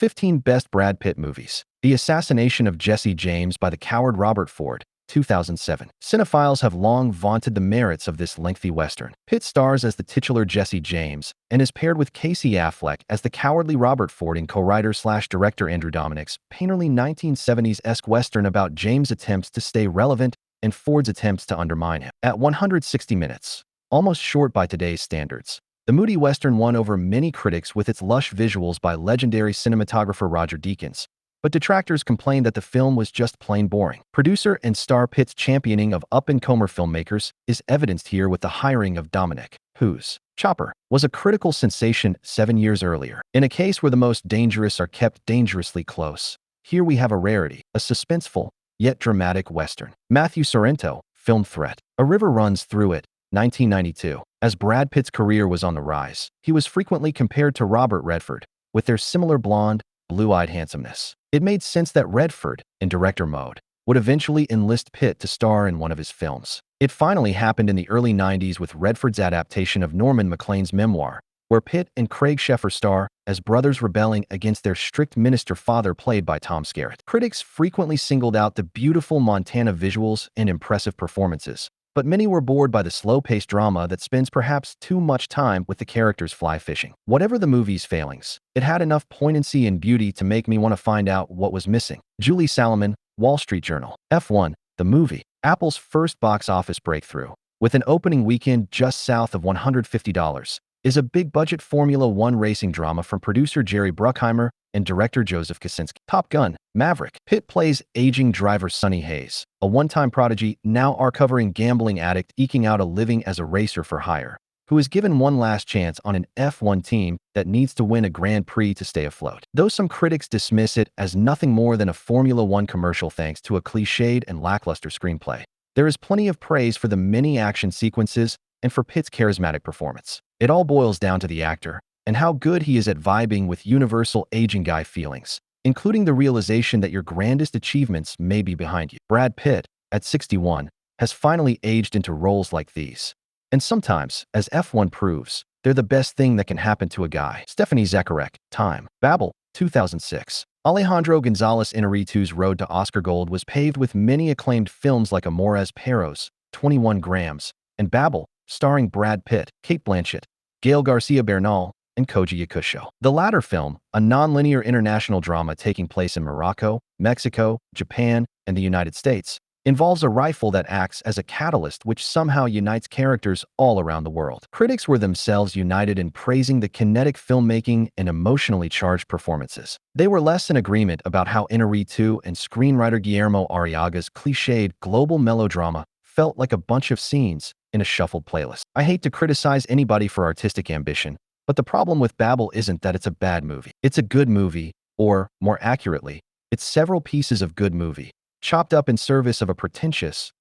15 Best Brad Pitt Movies. The Assassination of Jesse James by the coward Robert Ford, 2007. Cinephiles have long vaunted the merits of this lengthy Western. Pitt stars as the titular Jesse James and is paired with Casey Affleck as the cowardly Robert Ford in co-writer/director Andrew Dominik's painterly 1970s-esque Western about James' attempts to stay relevant and Ford's attempts to undermine him. At 160 minutes, almost short by today's standards, the moody Western won over many critics with its lush visuals by legendary cinematographer Roger Deakins, but detractors complained that the film was just plain boring. Producer and star Pitt's championing of up-and-comer filmmakers is evidenced here with the hiring of Dominik, whose Chopper was a critical sensation 7 years earlier. In a case where the most dangerous are kept dangerously close, here we have a rarity, a suspenseful, yet dramatic Western. Matthew Sorrento, Film Threat. A River Runs Through It, 1992. As Brad Pitt's career was on the rise, he was frequently compared to Robert Redford, with their similar blonde, blue-eyed handsomeness. It made sense that Redford, in director mode, would eventually enlist Pitt to star in one of his films. It finally happened in the early 90s with Redford's adaptation of Norman Maclean's memoir, where Pitt and Craig Sheffer star as brothers rebelling against their strict minister father played by Tom Skerritt. Critics frequently singled out the beautiful Montana visuals and impressive performances, but many were bored by the slow-paced drama that spends perhaps too much time with the characters fly fishing. Whatever the movie's failings, it had enough poignancy and beauty to make me want to find out what was missing. Julie Salomon, Wall Street Journal. F1, the movie, Apple's first box office breakthrough, with an opening weekend just south of $150, is a big-budget Formula One racing drama from producer Jerry Bruckheimer and director Joseph Kosinski. Top Gun, Maverick. Pitt plays aging driver Sonny Hayes, a one-time prodigy now recovering gambling addict eking out a living as a racer for hire, who is given one last chance on an F1 team that needs to win a Grand Prix to stay afloat. Though some critics dismiss it as nothing more than a Formula One commercial thanks to a cliched and lackluster screenplay, there is plenty of praise for the many action sequences and for Pitt's charismatic performance. It all boils down to the actor and how good he is at vibing with universal aging guy feelings, including the realization that your grandest achievements may be behind you. Brad Pitt, at 61, has finally aged into roles like these. And sometimes, as F1 proves, they're the best thing that can happen to a guy. Stephanie Zacharek, Time. Babel, 2006. Alejandro González Iñárritu's road to Oscar Gold was paved with many acclaimed films like Amores Perros, 21 Grams, and Babel, starring Brad Pitt, Cate Blanchett, Gael Garcia Bernal, and Koji Yakusho. The latter film, a non-linear international drama taking place in Morocco, Mexico, Japan, and the United States, involves a rifle that acts as a catalyst which somehow unites characters all around the world. Critics were themselves united in praising the kinetic filmmaking and emotionally charged performances. They were less in agreement about how Iñárritu and screenwriter Guillermo Arriaga's cliched global melodrama felt like a bunch of scenes in a shuffled playlist. I hate to criticize anybody for artistic ambition, but the problem with Babel isn't that it's a bad movie. It's a good movie, or, more accurately, it's several pieces of good movie, chopped up in service of a pretentious,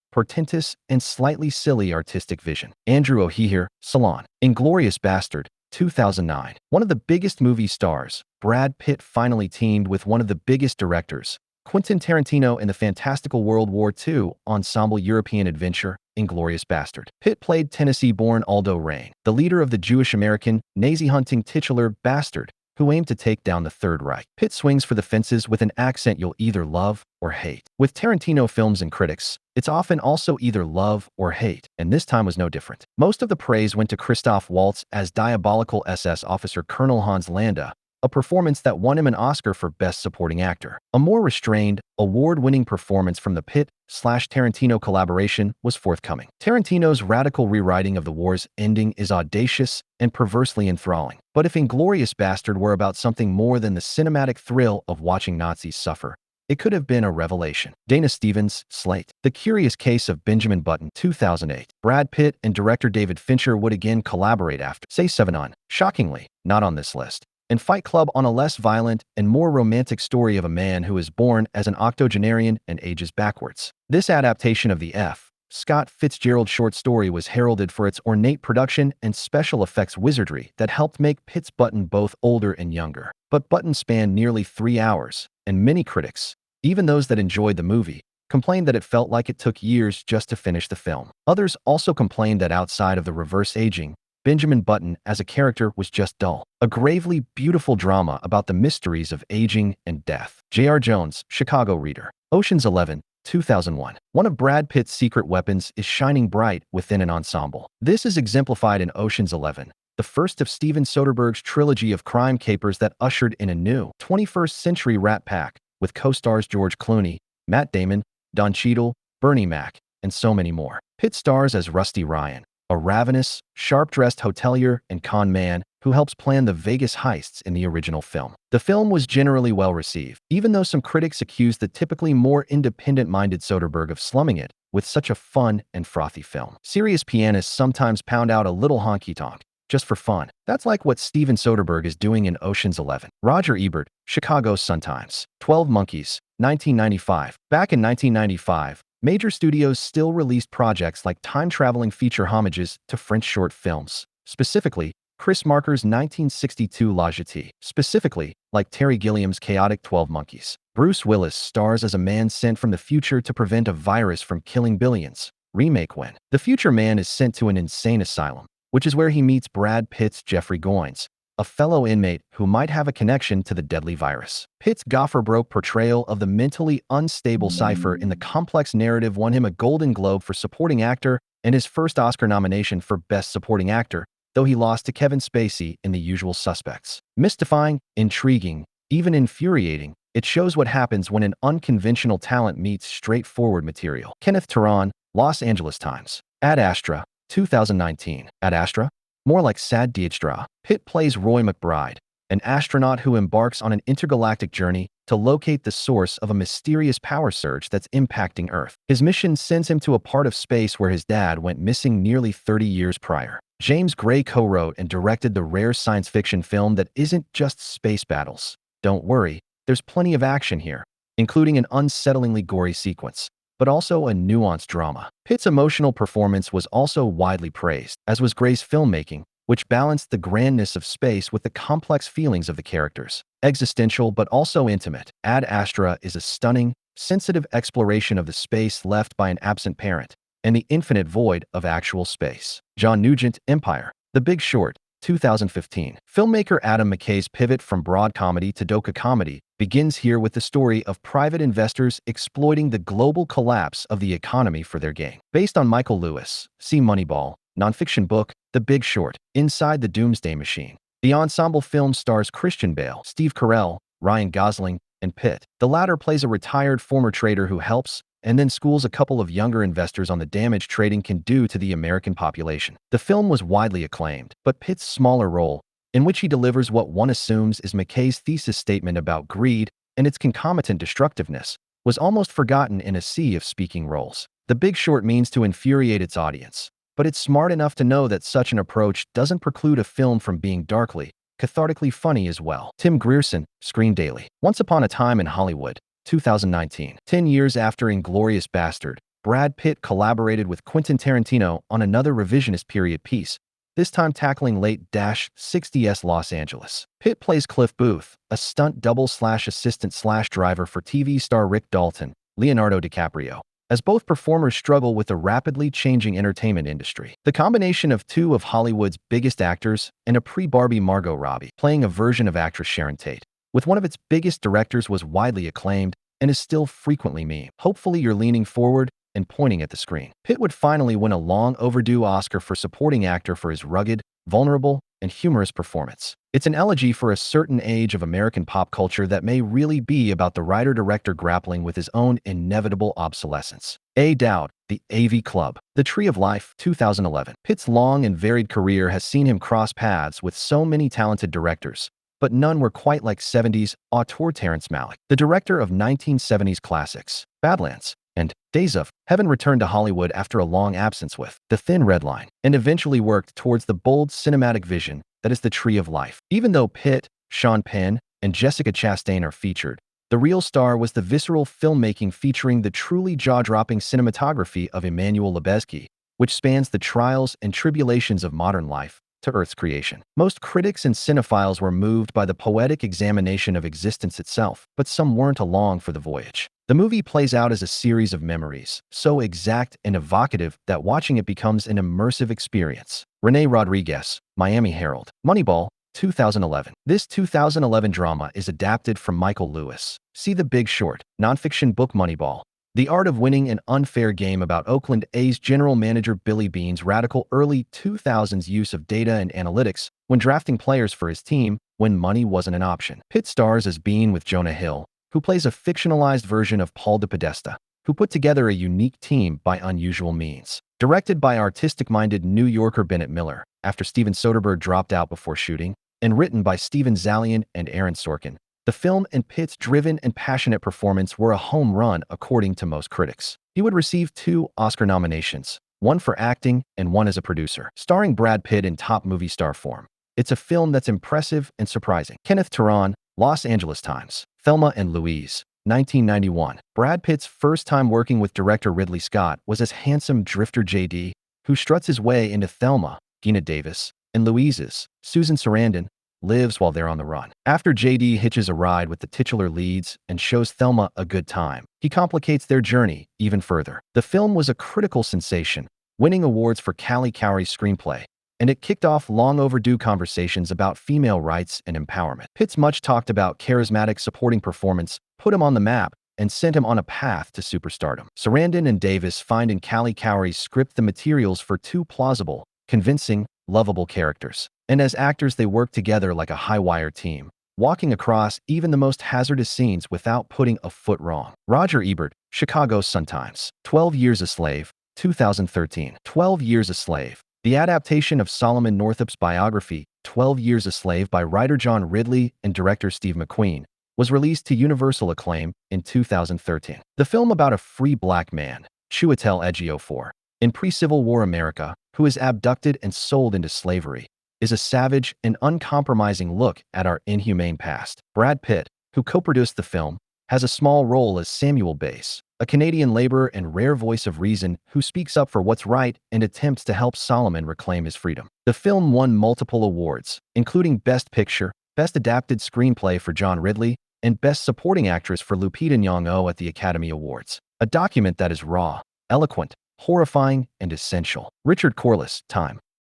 and slightly silly artistic vision. Andrew O'Heher, Salon. Inglourious Basterds, 2009. One of the biggest movie stars, Brad Pitt finally teamed with one of the biggest directors, Quentin Tarantino, in the fantastical World War II ensemble European adventure, Inglourious Basterds. Pitt played Tennessee-born Aldo Raine, the leader of the Jewish-American, Nazi-hunting titular bastard who aimed to take down the Third Reich. Pitt swings for the fences with an accent you'll either love or hate. With Tarantino films and critics, it's often also either love or hate, and this time was no different. Most of the praise went to Christoph Waltz as diabolical SS officer Colonel Hans Landa, a performance that won him an Oscar for Best Supporting Actor. A more restrained, award-winning performance from the Pitt/Tarantino collaboration was forthcoming. Tarantino's radical rewriting of the war's ending is audacious and perversely enthralling. But if Inglourious Basterds were about something more than the cinematic thrill of watching Nazis suffer, it could have been a revelation. Dana Stevens, Slate. The Curious Case of Benjamin Button, 2008. Brad Pitt and director David Fincher would again collaborate after Say 7 on, shockingly, not on this list, and Fight Club on a less violent and more romantic story of a man who is born as an octogenarian and ages backwards. This adaptation of the F. Scott Fitzgerald short story was heralded for its ornate production and special effects wizardry that helped make Pitt's Button both older and younger. But Button spanned nearly 3 hours, and many critics, even those that enjoyed the movie, complained that it felt like it took years just to finish the film. Others also complained that outside of the reverse aging, Benjamin Button as a character was just dull. A gravely beautiful drama about the mysteries of aging and death. J.R. Jones, Chicago Reader. Ocean's 11, 2001. One of Brad Pitt's secret weapons is shining bright within an ensemble. This is exemplified in Ocean's 11, the first of Steven Soderbergh's trilogy of crime capers that ushered in a new 21st century Rat Pack with co-stars George Clooney, Matt Damon, Don Cheadle, Bernie Mac, and so many more. Pitt stars as Rusty Ryan, a ravenous, sharp-dressed hotelier and con man who helps plan the Vegas heists in the original film. The film was generally well received, even though some critics accused the typically more independent-minded Soderbergh of slumming it with such a fun and frothy film. Serious pianists sometimes pound out a little honky-tonk, just for fun. That's like what Steven Soderbergh is doing in Ocean's 11. Roger Ebert, Chicago Sun-Times. 12 Monkeys, 1995. Back in 1995, major studios still released projects like time-traveling feature homages to French short films. Specifically, Chris Marker's 1962 La Jetée. Specifically, like Terry Gilliam's chaotic 12 Monkeys. Bruce Willis stars as a man sent from the future to prevent a virus from killing billions. Remake when the future man is sent to an insane asylum, which is where he meets Brad Pitt's Jeffrey Goins, a fellow inmate who might have a connection to the deadly virus. Pitt's gopher-broke portrayal of the mentally unstable Cypher in the complex narrative won him a Golden Globe for Supporting Actor and his first Oscar nomination for Best Supporting Actor, though he lost to Kevin Spacey in The Usual Suspects. Mystifying, intriguing, even infuriating, it shows what happens when an unconventional talent meets straightforward material. Kenneth Turan, Los Angeles Times. Ad Astra, 2019. Ad Astra? More like Sad Dijkstra. Pitt plays Roy McBride, an astronaut who embarks on an intergalactic journey to locate the source of a mysterious power surge that's impacting Earth. His mission sends him to a part of space where his dad went missing nearly 30 years prior. James Gray co-wrote and directed the rare science fiction film that isn't just space battles. Don't worry, there's plenty of action here, including an unsettlingly gory sequence, but also a nuanced drama. Pitt's emotional performance was also widely praised, as was Gray's filmmaking, which balanced the grandness of space with the complex feelings of the characters. Existential but also intimate, Ad Astra is a stunning, sensitive exploration of the space left by an absent parent and the infinite void of actual space. John Nugent, Empire. The Big Short, 2015. Filmmaker Adam McKay's pivot from broad comedy to docu comedy begins here with the story of private investors exploiting the global collapse of the economy for their gain. Based on Michael Lewis, see Moneyball, nonfiction book, The Big Short, Inside the Doomsday Machine. The ensemble film stars Christian Bale, Steve Carell, Ryan Gosling, and Pitt. The latter plays a retired former trader who helps and then schools a couple of younger investors on the damage trading can do to the American population. The film was widely acclaimed, but Pitt's smaller role, in which he delivers what one assumes is McKay's thesis statement about greed and its concomitant destructiveness, was almost forgotten in a sea of speaking roles. The Big Short means to infuriate its audience, but it's smart enough to know that such an approach doesn't preclude a film from being darkly, cathartically funny as well. Tim Grierson, Screen Daily. Once Upon a Time in Hollywood, 2019. 10 years after Inglourious Basterds, Brad Pitt collaborated with Quentin Tarantino on another revisionist period piece, this time tackling late-60s Los Angeles. Pitt plays Cliff Booth, a stunt double/assistant/driver for TV star Rick Dalton, Leonardo DiCaprio, as both performers struggle with the rapidly changing entertainment industry. The combination of two of Hollywood's biggest actors and a pre-Barbie Margot Robbie playing a version of actress Sharon Tate, with one of its biggest directors, was widely acclaimed and is still frequently memed. Hopefully you're leaning forward and pointing at the screen. Pitt would finally win a long-overdue Oscar for supporting actor for his rugged, vulnerable, and humorous performance. It's an elegy for a certain age of American pop culture that may really be about the writer-director grappling with his own inevitable obsolescence. A. Dowd, The AV Club. The Tree of Life, 2011. Pitt's long and varied career has seen him cross paths with so many talented directors, but none were quite like 70s auteur Terrence Malick, the director of 1970s classics, Badlands, and Days of Heaven. Returned to Hollywood after a long absence with The Thin Red Line, and eventually worked towards the bold cinematic vision that is The Tree of Life. Even though Pitt, Sean Penn, and Jessica Chastain are featured, the real star was the visceral filmmaking featuring the truly jaw-dropping cinematography of Emmanuel Lubezki, which spans the trials and tribulations of modern life to Earth's creation. Most critics and cinephiles were moved by the poetic examination of existence itself, but some weren't along for the voyage. The movie plays out as a series of memories, so exact and evocative that watching it becomes an immersive experience. Renee Rodriguez, Miami Herald. Moneyball, 2011. This 2011 drama is adapted from Michael Lewis. See The Big Short, nonfiction book Moneyball. The Art of Winning, an unfair game about Oakland A's general manager Billy Beane's radical early 2000s use of data and analytics when drafting players for his team when money wasn't an option. Pitt stars as Beane with Jonah Hill, who plays a fictionalized version of Paul DePodesta, who put together a unique team by unusual means. Directed by artistic-minded New Yorker Bennett Miller, after Steven Soderbergh dropped out before shooting, and written by Steven Zaillian and Aaron Sorkin, the film and Pitt's driven and passionate performance were a home run according to most critics. He would receive 2 Oscar nominations, one for acting and one as a producer, starring Brad Pitt in top movie star form. It's a film that's impressive and surprising. Kenneth Turan, Los Angeles Times. Thelma and Louise, 1991. Brad Pitt's first time working with director Ridley Scott was as handsome drifter J.D., who struts his way into Thelma, Geena Davis, and Louise's, Susan Sarandon, lives while they're on the run. After J.D. hitches a ride with the titular leads and shows Thelma a good time, he complicates their journey even further. The film was a critical sensation, winning awards for Callie Cowrey's screenplay, and it kicked off long overdue conversations about female rights and empowerment. Pitt's much talked about charismatic supporting performance put him on the map and sent him on a path to superstardom. Sarandon and Davis find in Callie Cowrey's script the materials for 2 plausible, convincing, lovable characters. And as actors they work together like a high-wire team, walking across even the most hazardous scenes without putting a foot wrong. Roger Ebert, Chicago Sun-Times. 12 Years a Slave, 2013. 12 Years a Slave. The adaptation of Solomon Northup's biography, 12 Years a Slave by writer John Ridley and director Steve McQueen, was released to universal acclaim in 2013. The film about a free black man, Chiwetel Ejiofor, in pre-Civil War America, who is abducted and sold into slavery, is a savage and uncompromising look at our inhumane past. Brad Pitt, who co-produced the film, has a small role as Samuel Bass, a Canadian laborer and rare voice of reason who speaks up for what's right and attempts to help Solomon reclaim his freedom. The film won multiple awards, including Best Picture, Best Adapted Screenplay for John Ridley, and Best Supporting Actress for Lupita Nyong'o at the Academy Awards. A document that is raw, eloquent, horrifying, and essential. Richard Corliss, Time.